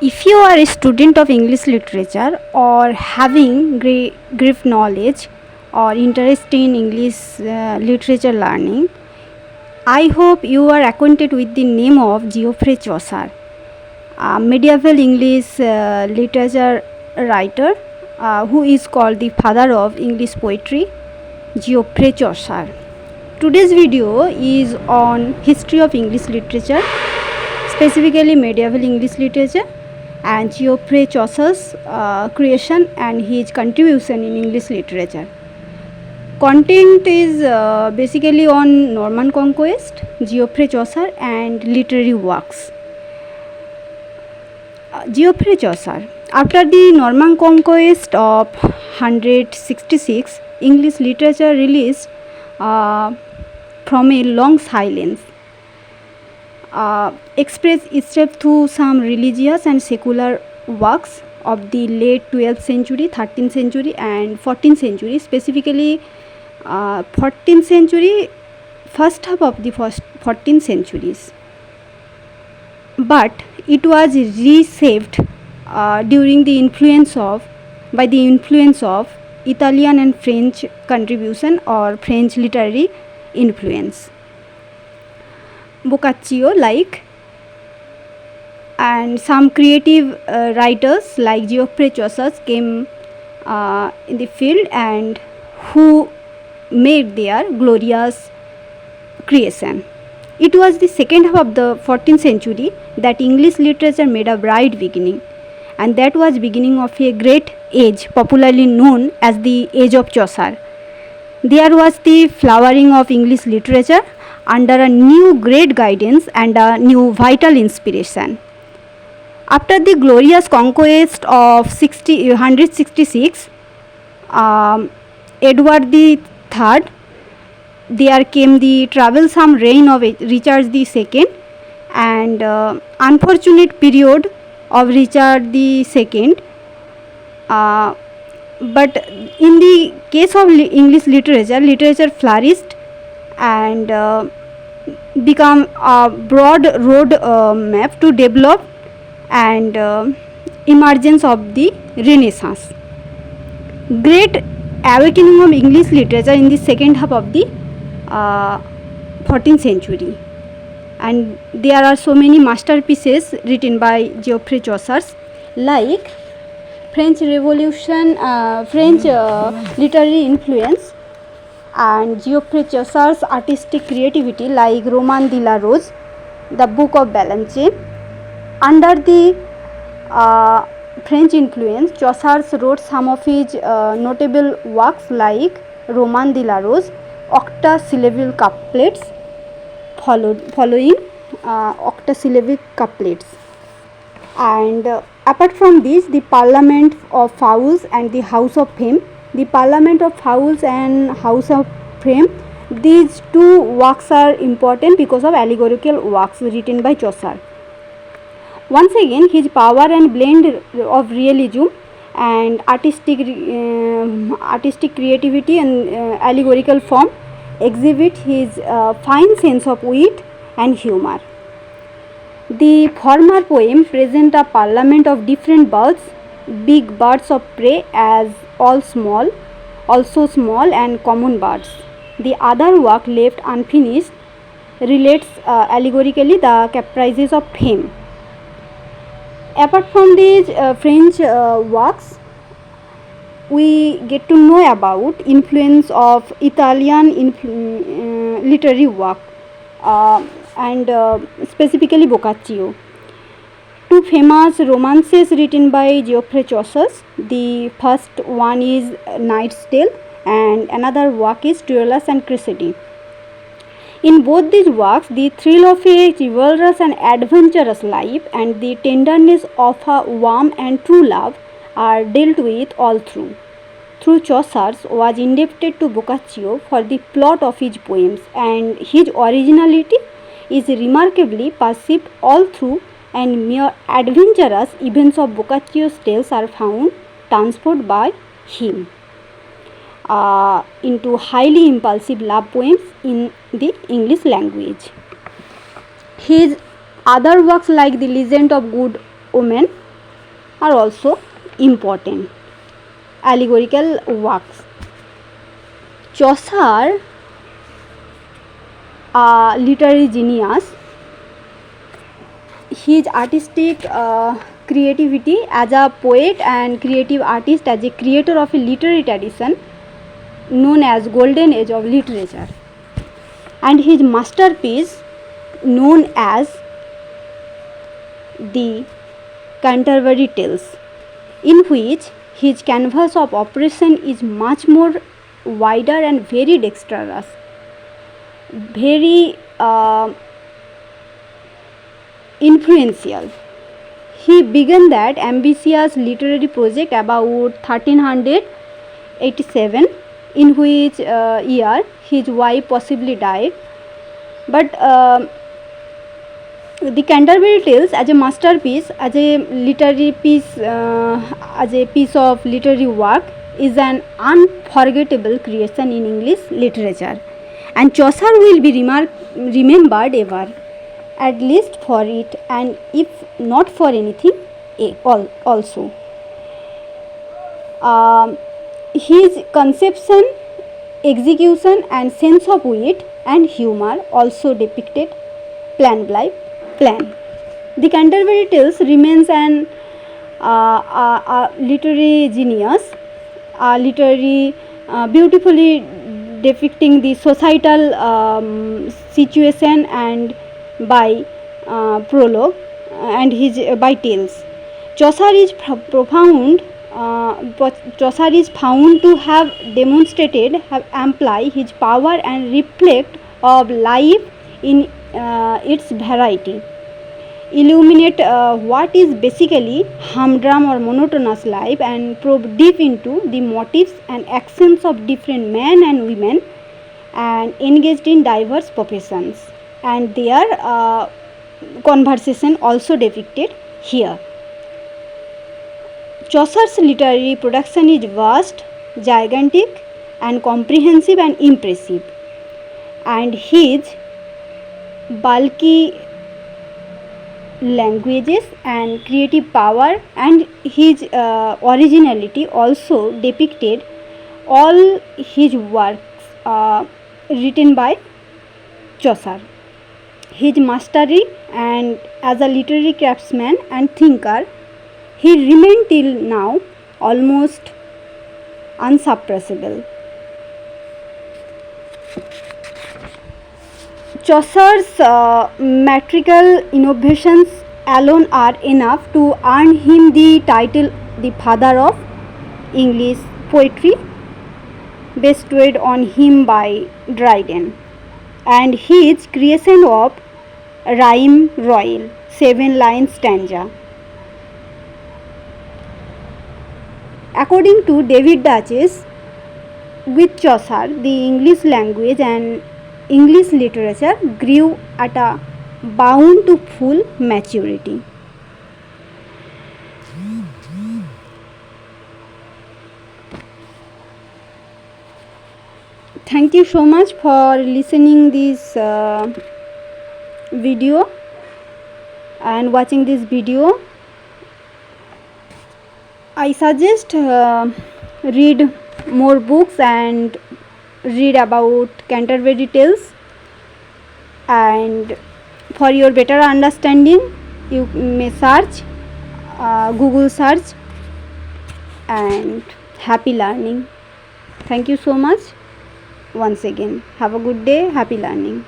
If you are a student of English literature or having great knowledge or interest in English literature learning, I hope you are acquainted with the name of Geoffrey Chaucer, a medieval English literature writer who is called the father of English poetry, Geoffrey Chaucer. Today's video is on history of English literature, specifically medieval English literature, and Geoffrey Chaucer's creation and his contribution in English literature. Content is basically on Norman conquest, Geoffrey Chaucer, and literary works. Geoffrey Chaucer. After the Norman conquest of 166, English literature released from a long silence, expressed itself through some religious and secular works of the late 12th century, 13th century and 14th century, specifically 14th century, first half of the 14th centuries. But it was reshaped during the influence of Italian and French contribution or French literary influence. Boccaccio and some creative writers like Geoffrey Chaucer came in the field and who made their glorious creation. It was the second half of the 14th century that English literature made a bright beginning, and that was beginning of a great age popularly known as the Age of Chaucer. There was the flowering of English literature under a new great guidance and a new vital inspiration. After the glorious conquest of 166, Edward III, there came the troublesome reign of Richard II and unfortunate period of Richard II. But in the case of English literature flourished and become a broad road map to develop and emergence of the Renaissance. Great awakening of English literature in the second half of the 14th century, and there are so many masterpieces written by Geoffrey Chaucer like French Revolution, French literary influence, and Geoffrey Chaucer's artistic creativity like Roman de la Rose, the Book of Balance. Under the French influence, Chaucer wrote some of his notable works like Roman de la Rose, octasyllable couplets, following octasyllabic couplets. And apart from this, the Parliament of Fowls and the House of Fame. The Parliament of Fowls and House of Fame, these two works are important because of allegorical works written by Chaucer. Once again, his power and blend of realism and artistic creativity and allegorical form exhibit his fine sense of wit and humor. The former poem present a parliament of different birds, big birds of prey as also small and common birds. The other work left unfinished relates allegorically the caprices of fame. Apart from these French works, we get to know about influence of Italian literary work and specifically Boccaccio. Two famous romances written by Geoffrey Chaucer. The first one is Knight's Tale and another work is Troilus and Cressida. In both these works, the thrill of a chivalrous and adventurous life and the tenderness of a warm and true love are dealt with all through. Chaucer was indebted to Boccaccio for the plot of his poems, and his originality is remarkably perceived all through, and mere adventurous events of Boccaccio's tales are found transported by him into highly impulsive love poems in the English language. His other works like The Legend of Good Omen are also important. Allegorical works. Chaucer, a literary genius, his artistic creativity as a poet and creative artist, as a creator of a literary tradition known as Golden Age of Literature, and his masterpiece known as the Canterbury Tales, in which his canvas of operation is much more wider and very dexterous, very influential. He began that ambitious literary project about 1387, in which year his wife possibly died. But the Canterbury Tales, as a masterpiece, as a literary piece, as a piece of literary work, is an unforgettable creation in English literature, and Chaucer will be remembered ever, at least for it, and if not for anything also. His conception, execution, and sense of wit and humor also depicted plan by plan. The Canterbury Tales remains an literary genius, literary beautifully depicting the societal situation, and by prologue and his by tales. Chaucer is Chaucer is found to have demonstrated, have amplified his power and reflect of life in its variety, illuminate what is basically humdrum or monotonous life, and probe deep into the motives and actions of different men and women and engaged in diverse professions, and their conversation also depicted here. Chaucer's literary production is vast, gigantic, and comprehensive and impressive, and his bulky languages and creative power and his originality also depicted all his works written by Chaucer. His mastery and as a literary craftsman and thinker, he remained till now almost unsuppressible. Chaucer's metrical innovations alone are enough to earn him the title the father of English poetry, bestowed on him by Dryden, and his creation of Rhyme Royal, 7-line stanza. According to David Duchess, with Chaucer, the English language and English literature grew at a bound to full maturity. Thank you so much for listening this video and watching this video. I suggest read more books and read about Canterbury Tales, and for your better understanding you may search Google search, and happy learning. Thank you so much once again. Have a good day. Happy learning.